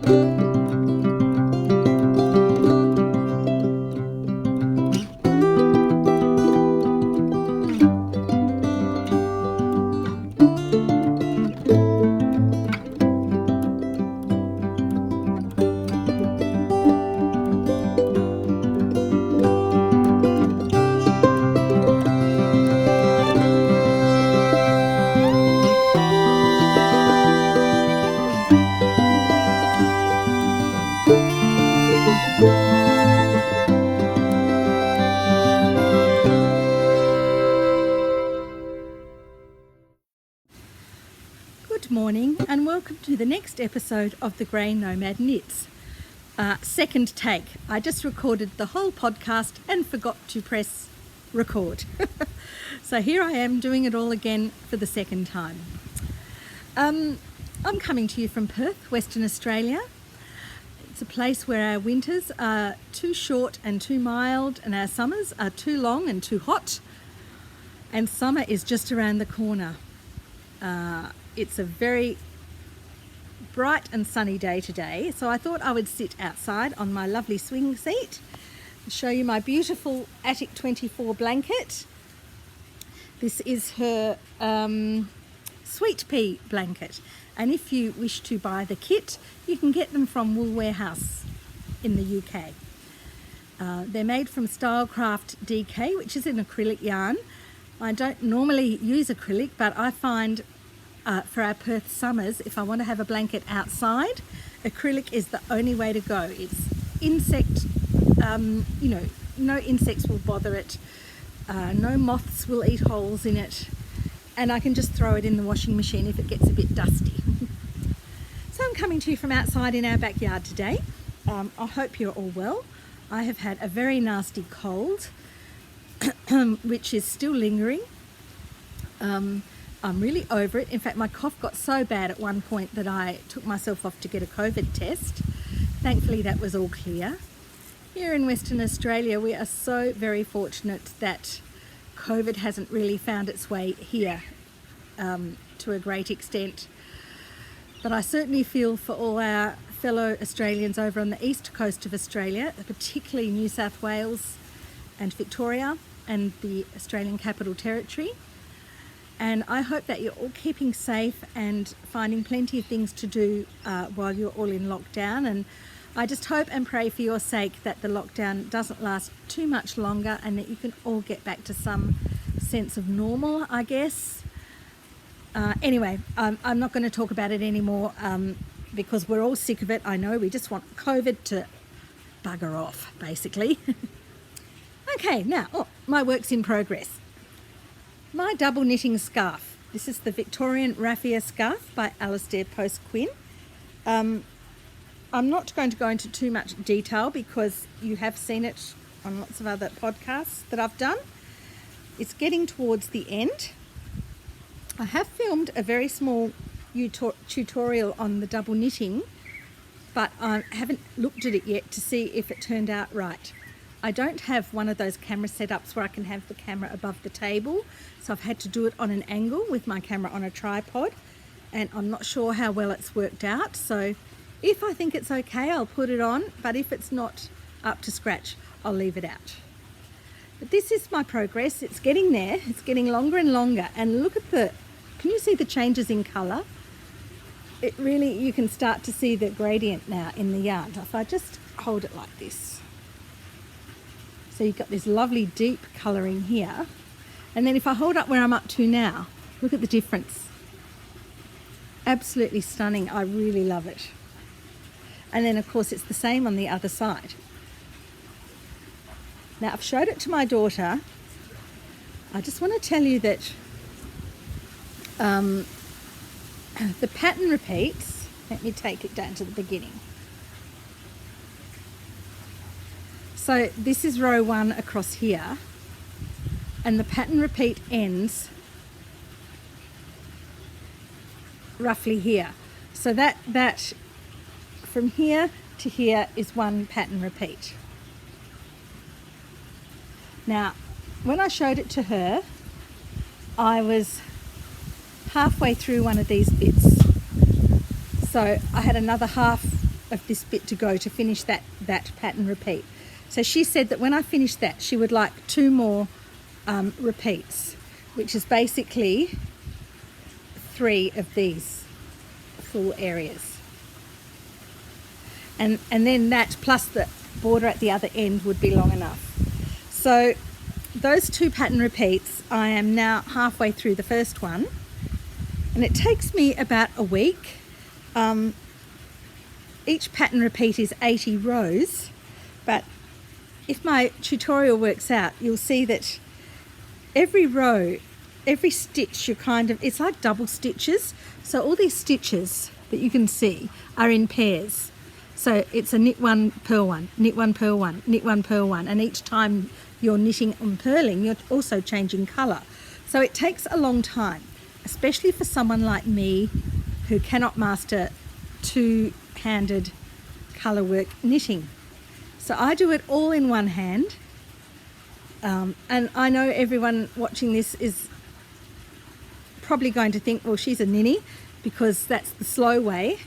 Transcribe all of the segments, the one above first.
Good morning and welcome to the next episode of The Grey Nomad Knits. Second take. I just recorded the whole podcast and forgot to press record. So here I am doing it all again for the second time. I'm coming to you from Perth, Western Australia. It's a place where our winters are too short and too mild, and our summers are too long and too hot, and summer is just around the corner. It's a very bright and sunny day today, so I thought I would sit outside on my lovely swing seat and show you my beautiful Attic 24 blanket. This is her sweet pea blanket, and if you wish to buy the kit, you can get them from Wool Warehouse in the UK. They're made from Stylecraft DK, which is an acrylic yarn. I don't normally use acrylic, but I find for our Perth summers, if I want to have a blanket outside, acrylic is the only way to go. It's insect, no insects will bother it, no moths will eat holes in it, and I can just throw it in the washing machine if it gets a bit dusty. So I'm coming to you from outside in our backyard today. I hope you're all well. I have had a very nasty cold, which is still lingering. I'm really over it. In fact, my cough got so bad at one point that I took myself off to get a COVID test. Thankfully, that was all clear. Here in Western Australia, we are so very fortunate that COVID hasn't really found its way here to a great extent. But I certainly feel for all our fellow Australians over on the east coast of Australia, particularly New South Wales and Victoria and the Australian Capital Territory. And I hope that you're all keeping safe and finding plenty of things to do while you're all in lockdown. And I just hope and pray for your sake that the lockdown doesn't last too much longer and that you can all get back to some sense of normal, I guess. Anyway, I'm not going to talk about it anymore because we're all sick of it. I know, we just want COVID to bugger off, basically. Okay, now, my work's in progress. My double knitting scarf. This is the Victorian Raffia scarf by Alistair post Quinn. I'm not going to go into too much detail because you have seen it on lots of other podcasts that I've done. It's getting towards the end. I have filmed a very small tutorial on the double knitting, but I haven't looked at it yet to see if it turned out right. I don't have one of those camera setups where I can have the camera above the table, so I've had to do it on an angle with my camera on a tripod, and I'm not sure how well it's worked out. So if I think it's okay, I'll put it on, but if it's not up to scratch, I'll leave it out. But this is my progress. It's getting there. It's getting longer and longer, and look at can you see the changes in colour? It really, you can start to see the gradient now in the yarn. If I just hold it like this. So you've got this lovely deep colouring here. And then if I hold up where I'm up to now, look at the difference. Absolutely stunning. I really love it. And then of course it's the same on the other side. Now I've showed it to my daughter. I just want to tell you that the pattern repeats. Let me take it down to the beginning. So this is row 1 across here, and the pattern repeat ends roughly here. So that from here to here is one pattern repeat. Now, when I showed it to her, I was halfway through one of these bits. So I had another half of this bit to go to finish that pattern repeat. So she said that when I finish that, she would like 2 more repeats, which is basically 3 of these full areas. And then that plus the border at the other end would be long enough. So those 2 pattern repeats, I am now halfway through the first one, and it takes me about a week. Each pattern repeat is 80 rows, but if my tutorial works out, you'll see that every row, every stitch, it's like double stitches. So all these stitches that you can see are in pairs. So it's a knit 1, purl 1, knit 1, purl 1, knit 1, purl 1, and each time you're knitting and purling, you're also changing colour. So it takes a long time, especially for someone like me who cannot master 2-handed colour work knitting. So I do it all in one hand, and I know everyone watching this is probably going to think, well, she's a ninny, because that's the slow way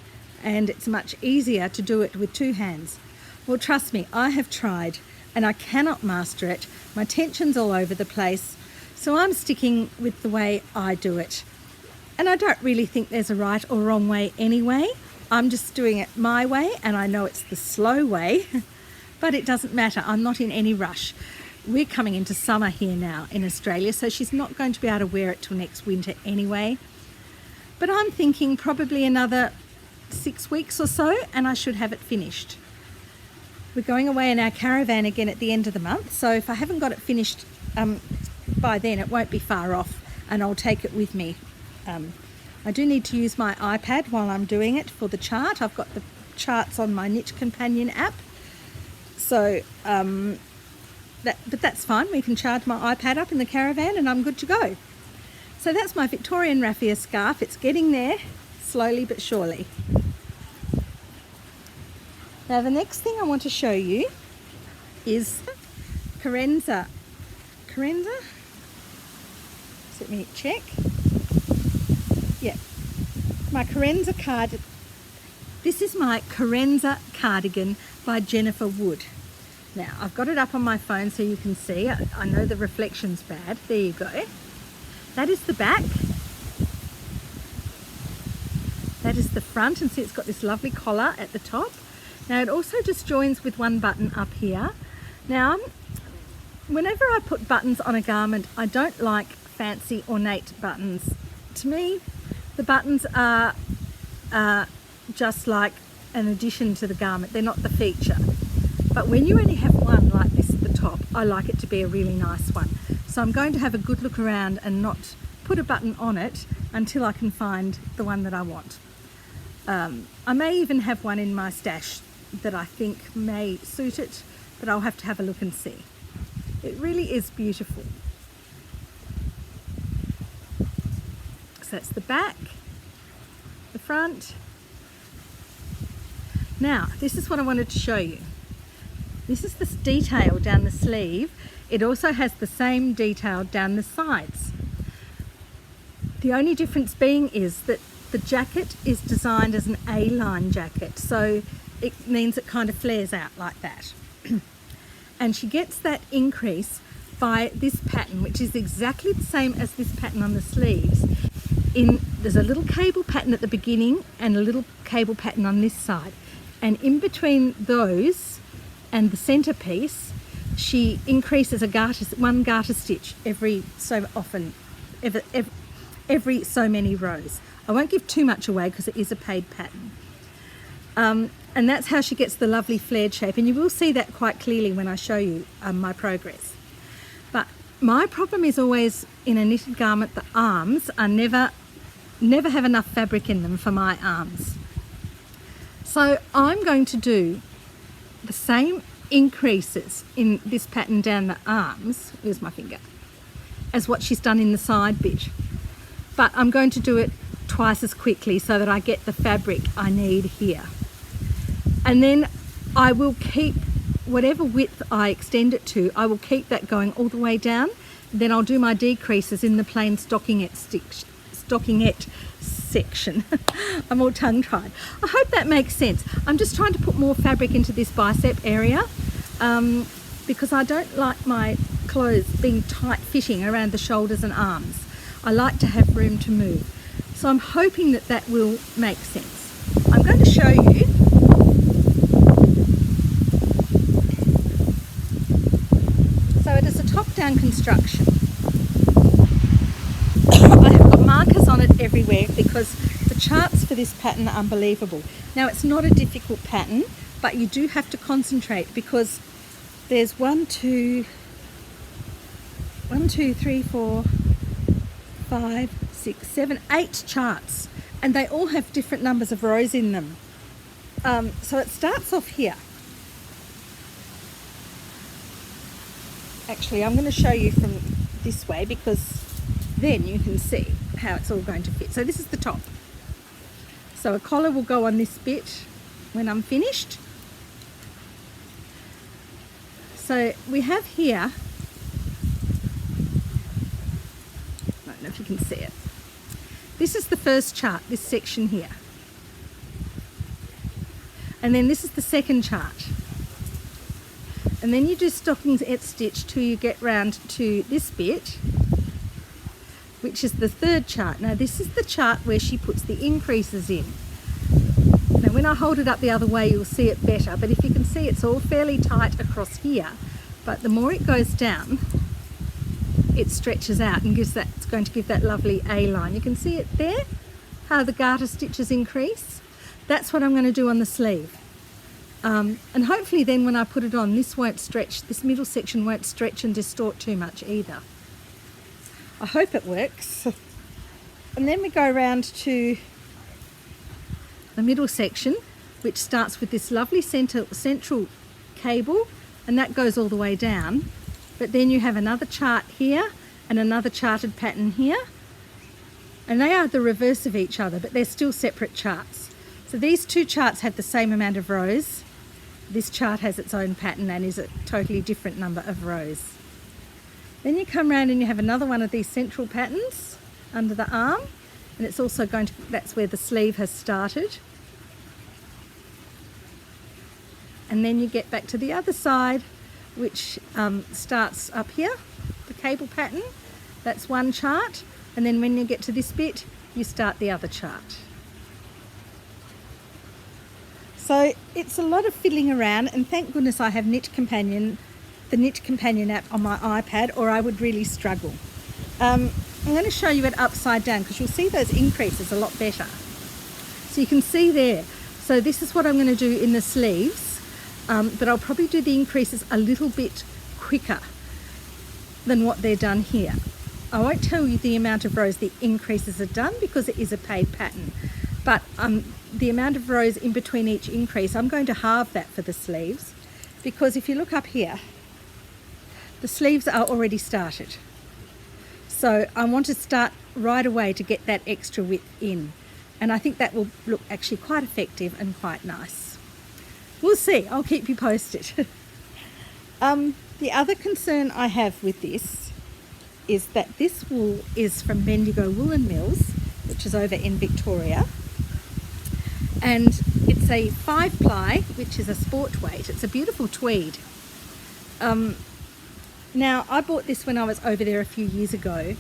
and it's much easier to do it with 2 hands. Well, trust me, I have tried and I cannot master it. My tension's all over the place, so I'm sticking with the way I do it. And I don't really think there's a right or wrong way anyway. I'm just doing it my way, and I know it's the slow way, but it doesn't matter. I'm not in any rush. We're coming into summer here now in Australia, so she's not going to be able to wear it till next winter anyway. But I'm thinking probably another 6 weeks or so, and I should have it finished. We're going away in our caravan again at the end of the month, so if I haven't got it finished by then, it won't be far off, and I'll take it with me. I do need to use my iPad while I'm doing it for the chart. I've got the charts on my Knit Companion app, so but that's fine. We can charge my iPad up in the caravan and I'm good to go. So that's my Victorian Raffia scarf. It's getting there, slowly but surely. Now the next thing I want to show you is Carrenza. Carrenza? Let me check. Yeah, my Carrenza cardigan. This is my Carrenza cardigan by Jennifer Wood. Now I've got it up on my phone so you can see. I know the reflection's bad. There you go. That is the back. That is the front, and see it's got this lovely collar at the top. Now it also just joins with one button up here. Now, whenever I put buttons on a garment, I don't like fancy ornate buttons. To me, the buttons are just like an addition to the garment. They're not the feature. But when you only have one like this at the top, I like it to be a really nice one. So I'm going to have a good look around and not put a button on it until I can find the one that I want. I may even have one in my stash that I think may suit it, but I'll have to have a look and see. It really is beautiful. So that's the back, the front. Now, this is what I wanted to show you. This is this detail down the sleeve. It also has the same detail down the sides. The only difference being is that the jacket is designed as an A-line jacket, so it means it kind of flares out like that. And she gets that increase by this pattern, which is exactly the same as this pattern on the sleeves. There's a little cable pattern at the beginning and a little cable pattern on this side, and in between those and the centerpiece, she increases one garter stitch every so often, every so many rows. I won't give too much away because it is a paid pattern. And that's how she gets the lovely flared shape, and you will see that quite clearly when I show you my progress. But my problem is always in a knitted garment, the arms are never have enough fabric in them for my arms. So I'm going to do the same increases in this pattern down the arms, here's my finger, as what she's done in the side bit. But I'm going to do it twice as quickly so that I get the fabric I need here. And then I will keep whatever width I extend it to, I will keep that going all the way down. Then I'll do my decreases in the plain stockingette section. I'm all tongue-tied. I hope that makes sense. I'm just trying to put more fabric into this bicep area because I don't like my clothes being tight fitting around the shoulders and arms. I like to have room to move. So I'm hoping that that will make sense. I'm going to show you. So it is a top-down construction. I have got markers on it everywhere because the charts for this pattern are unbelievable. Now it's not a difficult pattern, but you do have to concentrate because there's 1, 2, 3, 4, 5, 6, 7, 8 charts, and they all have different numbers of rows in them. So it starts off here. Actually, I'm going to show you from this way because then you can see how it's all going to fit. So this is the top. So a collar will go on this bit when I'm finished. So we have here, I don't know if you can see it. This is the first chart, this section here. And then this is the second chart. And then you do stockings et stitch till you get round to this bit, which is the third chart. Now this is the chart where she puts the increases in. Now when I hold it up the other way you'll see it better, but if you can see it's all fairly tight across here, but the more it goes down it stretches out and gives that, it's going to give that lovely A line. You can see it there, how the garter stitches increase. That's what I'm going to do on the sleeve. And hopefully then when I put it on, this won't stretch, this middle section won't stretch and distort too much either. I hope it works. And then we go around to the middle section, which starts with this lovely central cable, and that goes all the way down. But then you have another chart here and another charted pattern here, and they are the reverse of each other, but they're still separate charts. So these two charts have the same amount of rows. This chart has its own pattern and is a totally different number of rows. Then you come around and you have another one of these central patterns under the arm, and it's also going to, that's where the sleeve has started. And then you get back to the other side, which starts up here, the cable pattern. That's one chart, and then when you get to this bit, you start the other chart. So it's a lot of fiddling around, and thank goodness I have Knit Companion, the Knit Companion app on my iPad, or I would really struggle. I'm going to show you it upside down because you'll see those increases a lot better. So you can see there. So this is what I'm going to do in the sleeves, but I'll probably do the increases a little bit quicker than what they're done here. I won't tell you the amount of rows the increases are done because it is a paid pattern, but the amount of rows in between each increase, I'm going to halve that for the sleeves, because if you look up here, the sleeves are already started. So I want to start right away to get that extra width in, and I think that will look actually quite effective and quite nice. We'll see, I'll keep you posted. The other concern I have with this is that this wool is from Bendigo Woolen Mills, which is over in Victoria, and it's a 5-ply, which is a sport weight. It's a beautiful tweed. Now I bought this when I was over there a few years ago,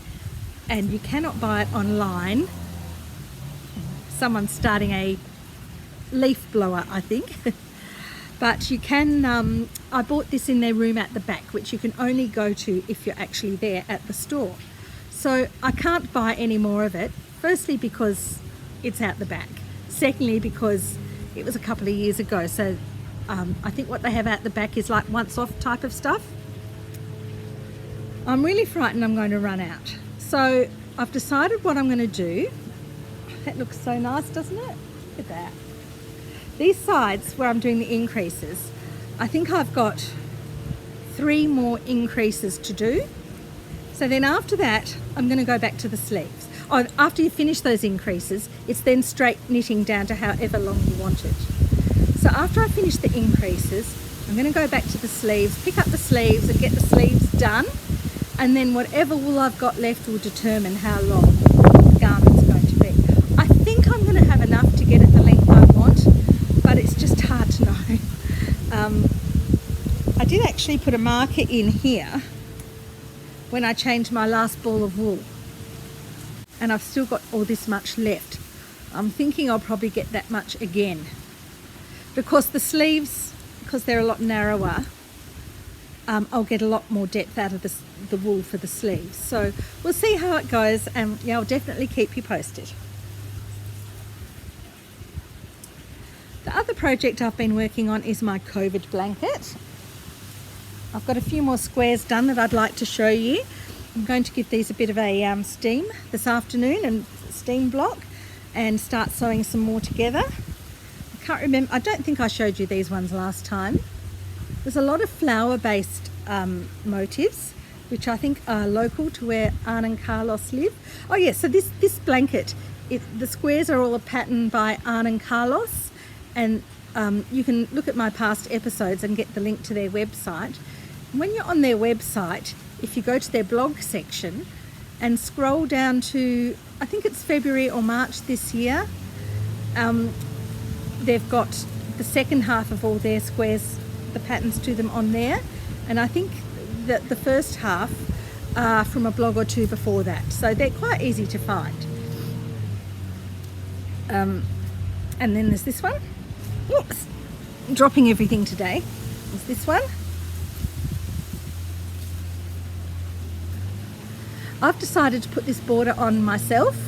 and you cannot buy it online. Someone's starting a leaf blower, I think. But you can, I bought this in their room at the back, which you can only go to if you're actually there at the store. So I can't buy any more of it, firstly because it's out the back, secondly because it was a couple of years ago, so I think what they have out the back is like once off type of stuff. I'm really frightened I'm going to run out. So I've decided what I'm going to do. That looks so nice, doesn't it? Look at that. These sides where I'm doing the increases, I think I've got 3 more increases to do. So then after that, I'm going to go back to the sleeves. Oh, after you finish those increases, it's then straight knitting down to however long you want it. So after I finish the increases, I'm going to go back to the sleeves, pick up the sleeves and get the sleeves done. And then whatever wool I've got left will determine how long the garment's going to be. I think I'm going to have enough to actually put a marker in here when I changed my last ball of wool, and I've still got all this much left. I'm thinking I'll probably get that much again, because the sleeves, because they're a lot narrower, I'll get a lot more depth out of the wool for the sleeves. So we'll see how it goes, and yeah, I'll definitely keep you posted. The other project I've been working on is my COVID blanket. I've got a few more squares done that I'd like to show you. I'm going to give these a bit of a steam this afternoon, and steam block, and start sewing some more together. I can't remember, I don't think I showed you these ones last time. There's a lot of flower based motifs, which I think are local to where Anne and Carlos live. Oh yeah, so this blanket, the squares are all a pattern by Anne and Carlos, and you can look at my past episodes and get the link to their website. When you're on their website, if you go to their blog section and scroll down to, I think it's February or March this year, they've got the second half of all their squares, the patterns to them on there, and I think that the first half are from a blog or two before that, so they're quite easy to find. And then there's this one. Oops, I'm dropping everything today. There's this one. I've decided to put this border on myself.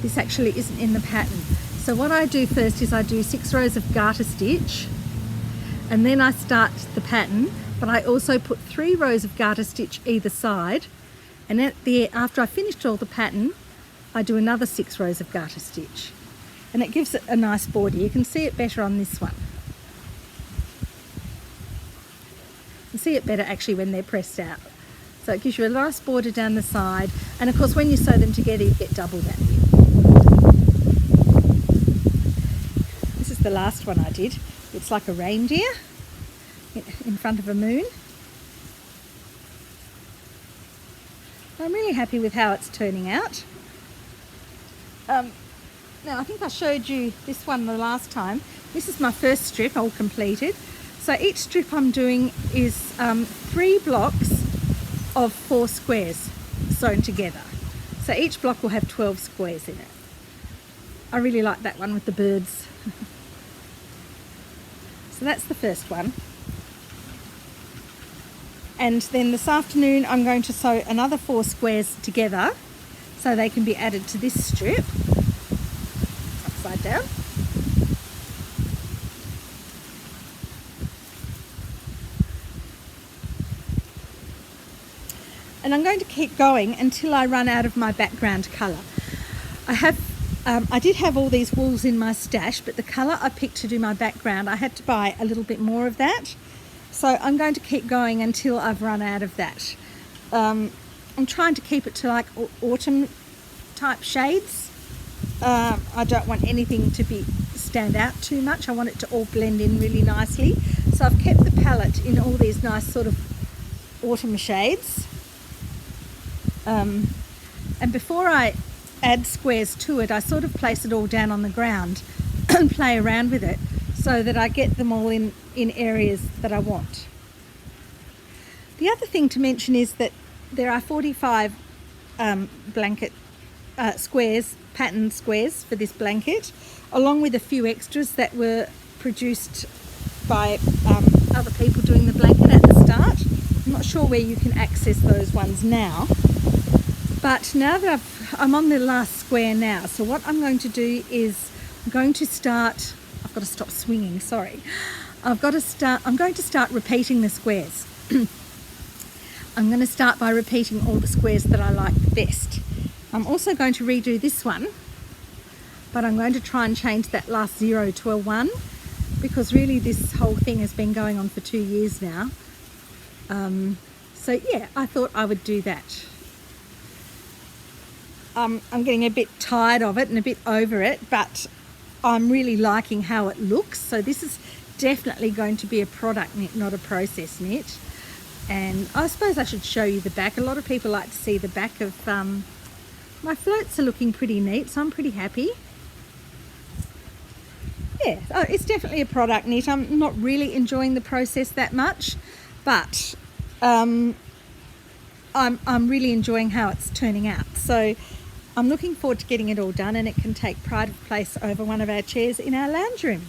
This actually isn't in the pattern. So what I do first is I do 6 rows of garter stitch, and then I start the pattern, but I also put 3 rows of garter stitch either side, and after I finished all the pattern, I do another 6 rows of garter stitch, and it gives it a nice border. You can see it better on this one. You can see it better actually when they're pressed out. So it gives you a nice border down the side, and of course when you sew them together you get double that. This is the last one I did. It's like a reindeer in front of a moon. I'm really happy with how it's turning out. Now I think I showed you this one the last time. This is my first strip all completed. So each strip I'm doing is 3 blocks of 4 squares sewn together. So each block will have 12 squares in it. I really like that one with the birds. So that's the first one. And then this afternoon I'm going to sew another 4 squares together so they can be added to this strip. Upside down. And I'm going to keep going until I run out of my background colour. I did have all these wools in my stash, but the colour I picked to do my background, I had to buy a little bit more of that. So I'm going to keep going until I've run out of that. I'm trying to keep it to like autumn type shades. I don't want anything to stand out too much. I want it to all blend in really nicely. So I've kept the palette in all these nice sort of autumn shades. And before I add squares to it, I sort of place it all down on the ground and play around with it so that I get them all in areas that I want. The other thing to mention is that there are 45 blanket squares, patterned squares for this blanket, along with a few extras that were produced by other people doing the blanket at the start. I'm not sure where you can access those ones now. But now that I'm on the last square now, so what I'm going to do is I'm going to start swinging, sorry. I'm going to start repeating the squares. I'm going to start by repeating all the squares that I like best. I'm also going to redo this one, but I'm going to try and change that last 0 to a 1, because really this whole thing has been going on for 2 years now. So yeah, I thought I would do that. I'm getting a bit tired of it and a bit over it, but I'm really liking how it looks. So this is definitely going to be a product knit, not a process knit. And I suppose I should show you the back. A lot of people like to see the back of my floats are looking pretty neat, so I'm pretty happy. Yeah, it's definitely a product knit. I'm not really enjoying the process that much. but I'm really enjoying how it's turning out. So I'm looking forward to getting it all done, and it can take pride of place over one of our chairs in our lounge room.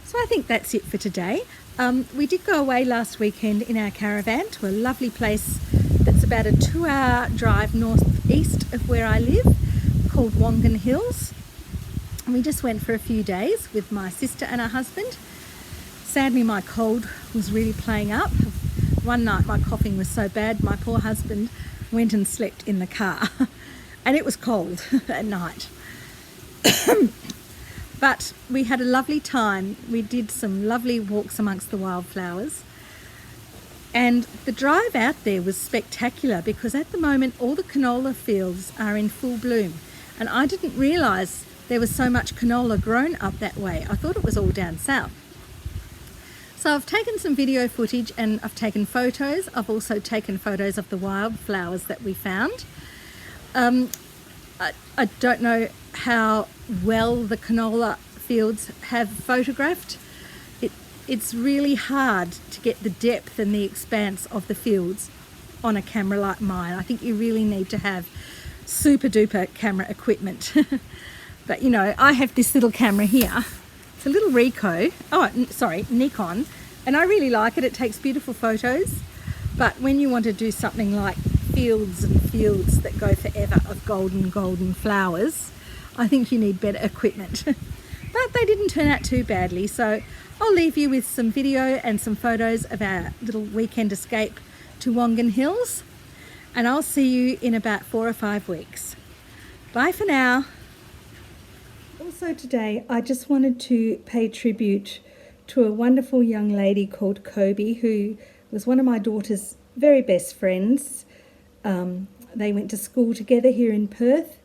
So I think that's it for today. We did go away last weekend in our caravan to a lovely place that's about a 2-hour drive northeast of where I live, called Wongan Hills. And we just went for a few days with my sister and her husband. Sadly, my cold was really playing up. One night my coughing was so bad, my poor husband went and slept in the car. And it was cold at night. But we had a lovely time. We did some lovely walks amongst the wildflowers. And the drive out there was spectacular because at the moment all the canola fields are in full bloom. And I didn't realise there was so much canola grown up that way. I thought it was all down south. So I've taken some video footage and I've taken photos. I've also taken photos of the wildflowers that we found. I don't know how well the canola fields have photographed. It's really hard to get the depth and the expanse of the fields on a camera like mine. I think you really need to have super duper camera equipment. But you know, I have this little camera here. It's a little Nikon, and I really like it. It takes beautiful photos. But when you want to do something like fields and fields that go forever of golden flowers, I think you need better equipment. But they didn't turn out too badly, so I'll leave you with some video and some photos of our little weekend escape to Wongan Hills, and I'll see you in about 4 or 5 weeks. Bye for now. Also today, I just wanted to pay tribute to a wonderful young lady called Kobe, who was one of my daughter's very best friends. They went to school together here in Perth,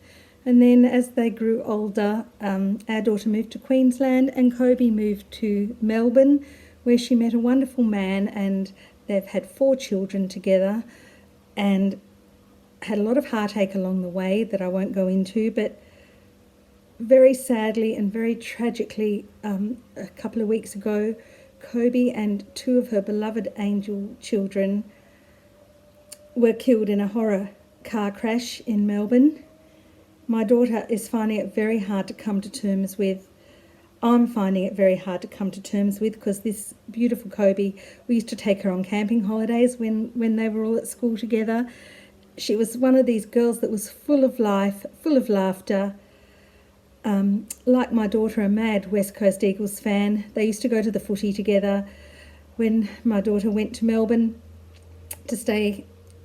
and then as they grew older, our daughter moved to Queensland and Kobe moved to Melbourne, where she met a wonderful man, and they've had 4 children together and had a lot of heartache along the way that I won't go into, but very sadly and very tragically, a couple of weeks ago, Kobe and 2 of her beloved angel children were killed in a horror car crash in Melbourne. My daughter is finding it very hard to come to terms with. I'm finding it very hard to come to terms with, because this beautiful Kobe, we used to take her on camping holidays when they were all at school together. She was one of these girls that was full of life, full of laughter. Like my daughter, a mad West Coast Eagles fan. They used to go to the footy together. When my daughter went to Melbourne to stay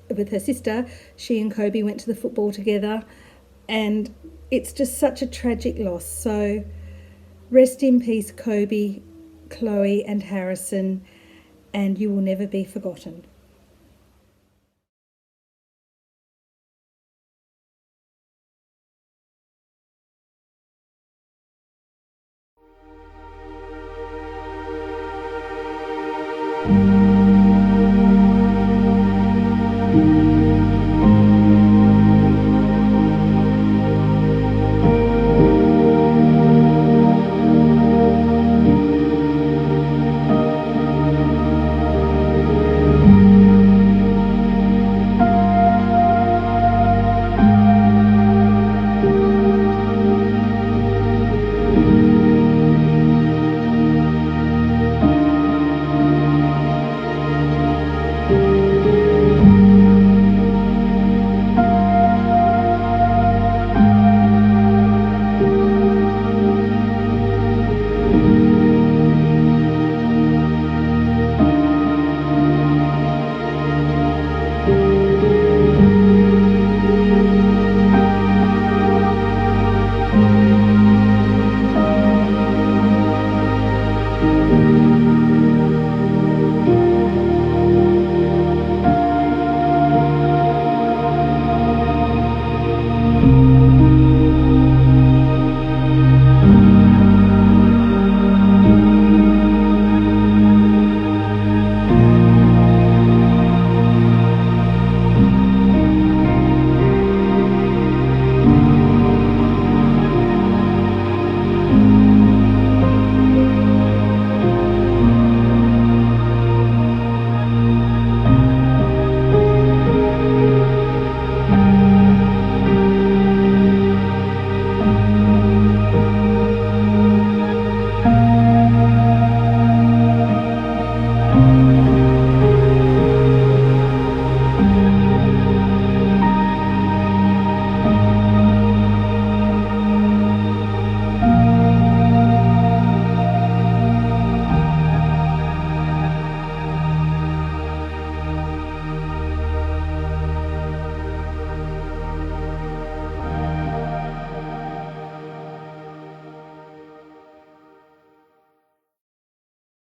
with her sister, she and Kobe went to the football together. And it's just such a tragic loss. So rest in peace, Kobe, Chloe and Harrison, and you will never be forgotten.